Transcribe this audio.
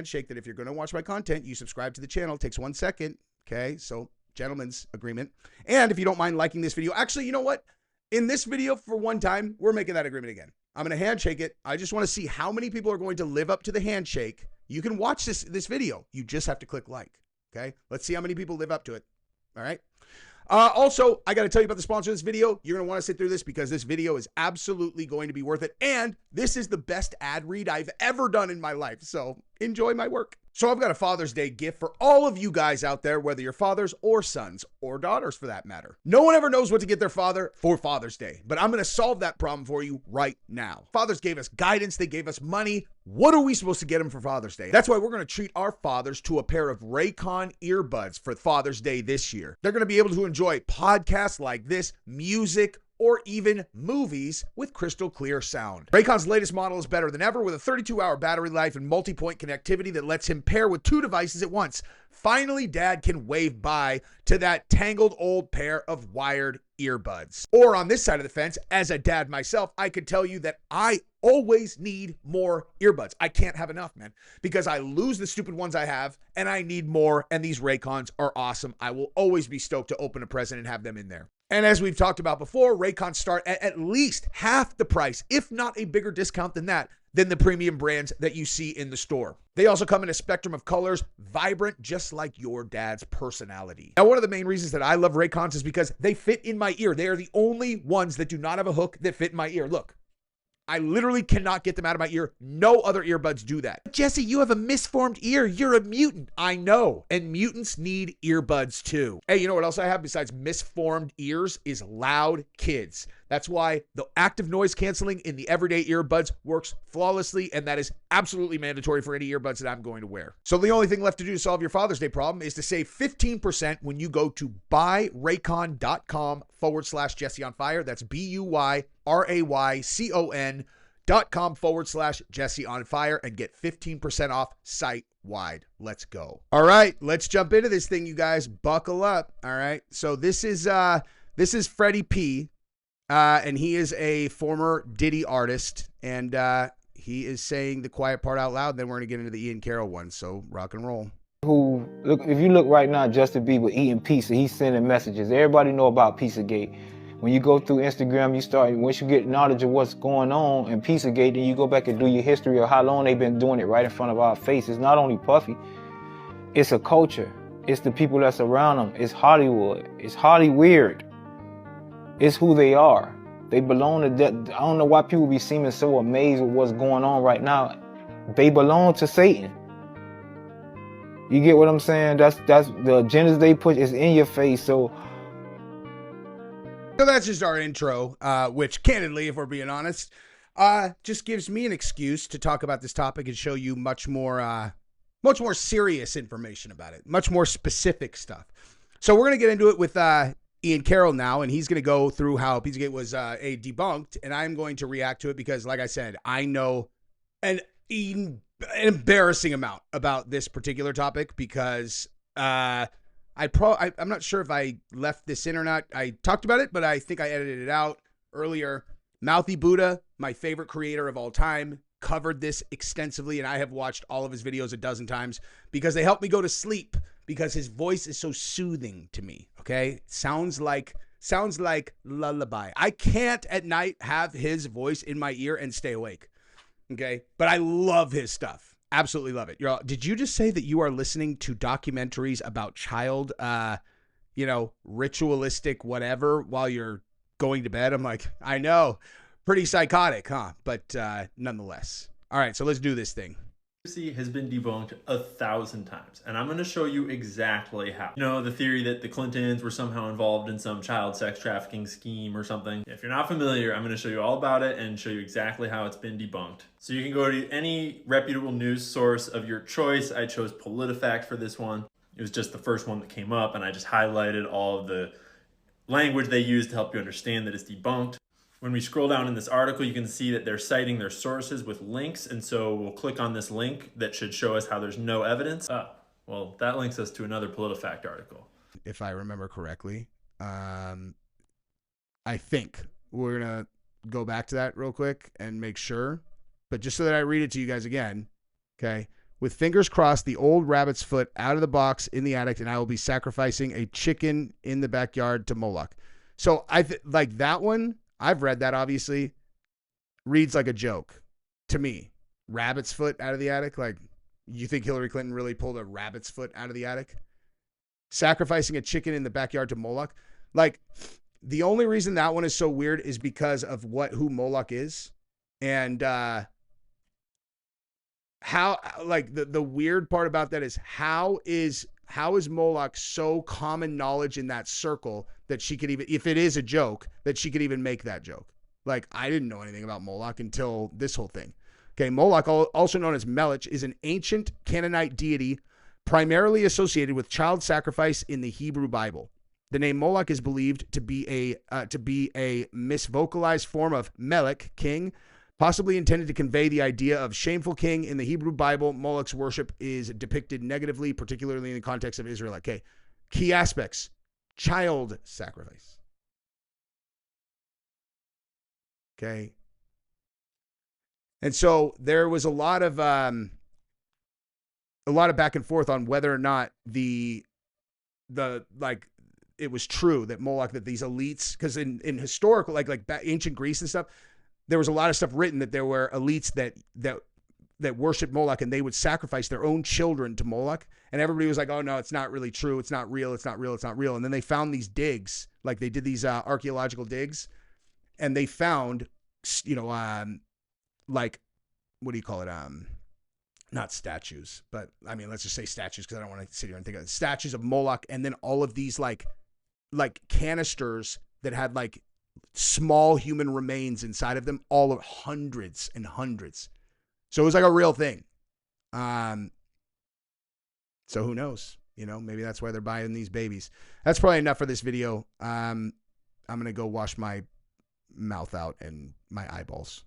handshake that if you're going to watch my content, you subscribe to the channel. It takes 1 second. Okay, so gentleman's agreement. And if you don't mind liking this video, actually, you know what? In this video, for one time, we're making that agreement again. I'm going to handshake it. I just want to see how many people are going to live up to the handshake. You can watch this video. You just have to click like. Okay, let's see how many people live up to it. All right. Also, I got to tell you about the sponsor of this video. You're going to want to sit through this because this video is absolutely going to be worth it. And this is the best ad read I've ever done in my life. So enjoy my work. So I've got a Father's Day gift for all of you guys out there, whether you're fathers or sons or daughters for that matter. No one ever knows what to get their father for Father's Day, but I'm going to solve that problem for you right now. Fathers gave us guidance. They gave us money. What are we supposed to get them for Father's Day? That's why we're going to treat our fathers to a pair of Raycon earbuds for Father's Day this year. They're going to be able to enjoy podcasts like this, music, or even movies with crystal clear sound. Raycon's latest model is better than ever with a 32-hour battery life and multi-point connectivity that lets him pair with 2 devices at once. Finally, Dad can wave bye to that tangled old pair of wired earbuds. Or on this side of the fence, as a dad myself, I could tell you that I always need more earbuds. I can't have enough, man, because I lose the stupid ones I have and I need more, and these Raycons are awesome. I will always be stoked to open a present and have them in there. And as we've talked about before, Raycons start at least half the price, if not a bigger discount than that, than the premium brands that you see in the store. They also come in a spectrum of colors, vibrant, just like your dad's personality. Now, one of the main reasons that I love Raycons is because they fit in my ear. They are the only ones that do not have a hook that fit in my ear. Look, I literally cannot get them out of my ear. No other earbuds do that. Jesse, you have a misformed ear. You're a mutant. I know. And mutants need earbuds too. Hey, you know what else I have besides misformed ears is loud kids. That's why the active noise canceling in the everyday earbuds works flawlessly, and that is absolutely mandatory for any earbuds that I'm going to wear. So the only thing left to do to solve your Father's Day problem is to save 15% when you go to buyraycon.com/JesseOnFire. That's BUYRAYCON.com/JesseOnFire and get 15% off site wide. Let's go. All right, let's jump into this thing, you guys. Buckle up. All right. So this is Freddie P. And he is a former Diddy artist, and he is saying the quiet part out loud. Then we're going to get into the Ian Carroll one, so rock and roll. Who look? If you look right now, Justin Bieber eating pizza, he's sending messages. Everybody know about Pizzagate. When you go through Instagram, you start, once you get knowledge of what's going on in Pizzagate, then you go back and do your history of how long they've been doing it right in front of our faces. Not only Puffy, it's a culture. It's the people that's around them. It's Hollywood. It's Hollyweird. It's who they are. They belong to that. I don't know why people be seeming so amazed with what's going on right now. They belong to Satan. You get what I'm saying? That's the agendas they push is in your face. So that's just our intro, which candidly, if we're being honest, just gives me an excuse to talk about this topic and show you much more serious information about it, much more specific stuff. So we're gonna get into it with Ian Carroll now, and he's going to go through how Pizzagate was a debunked, and I'm going to react to it because, like I said, I know an embarrassing amount about this particular topic because I'm not sure if I left this in or not. I talked about it, but I think I edited it out earlier. Mouthy Buddha, my favorite creator of all time, covered this extensively, and I have watched all of his videos a dozen times because they help me go to sleep because his voice is so soothing to me. Okay, sounds like lullaby. I can't at night have his voice in my ear and stay awake. Okay, but I love his stuff. Absolutely love it. Did you just say that you are listening to documentaries about child, ritualistic whatever while you're going to bed? I'm like, I know, pretty psychotic, huh? But nonetheless. All right, so let's do this thing. Has been debunked 1,000 times, and I'm going to show you exactly how. You know, the theory that the Clintons were somehow involved in some child sex trafficking scheme or something. If you're not familiar, I'm going to show you all about it and show you exactly how it's been debunked. So you can go to any reputable news source of your choice. I chose PolitiFact for this one. It was just the first one that came up, and I just highlighted all of the language they used to help you understand that it's debunked. When we scroll down in this article, you can see that they're citing their sources with links. And so we'll click on this link that should show us how there's no evidence. Well, that links us to another PolitiFact article. If I remember correctly, I think we're going to go back to that real quick and make sure. But just so that I read it to you guys again, okay? With fingers crossed, the old rabbit's foot out of the box in the attic, and I will be sacrificing a chicken in the backyard to Moloch. So like that one, I've read that obviously, reads like a joke to me. Rabbit's foot out of the attic? Like, you think Hillary Clinton really pulled a rabbit's foot out of the attic? Sacrificing a chicken in the backyard to Moloch? Like, the only reason that one is so weird is because of who Moloch is. And how, like, the weird part about that is how is Moloch so common knowledge in that circle that she could even, if it is a joke, that she could even make that joke. Like, I didn't know anything about Moloch until this whole thing. Okay, Moloch, also known as Melech, is an ancient Canaanite deity primarily associated with child sacrifice in the Hebrew Bible. The name Moloch is believed to be a misvocalized form of Melech, king, possibly intended to convey the idea of shameful king. In the Hebrew Bible, Moloch's worship is depicted negatively, particularly in the context of Israel. Okay, key aspects: child sacrifice. Okay. And so there was a lot of back and forth on whether or not the like it was true that Moloch, that these elites, because in historical like ancient Greece and stuff, there was a lot of stuff written that there were elites that worshiped Moloch, and they would sacrifice their own children to Moloch, and everybody was like, oh no, it's not really true, it's not real, it's not real, it's not real. And then they found these digs, like they did these archaeological digs, and they found, like, what do you call it? Not statues, but I mean, let's just say statues, because I don't want to sit here and think of it. Statues of Moloch, and then all of these like canisters that had like small human remains inside of them, all of hundreds and hundreds. So it was like a real thing. So who knows? Maybe that's why they're buying these babies. That's probably enough for this video. I'm going to go wash my mouth out and my eyeballs.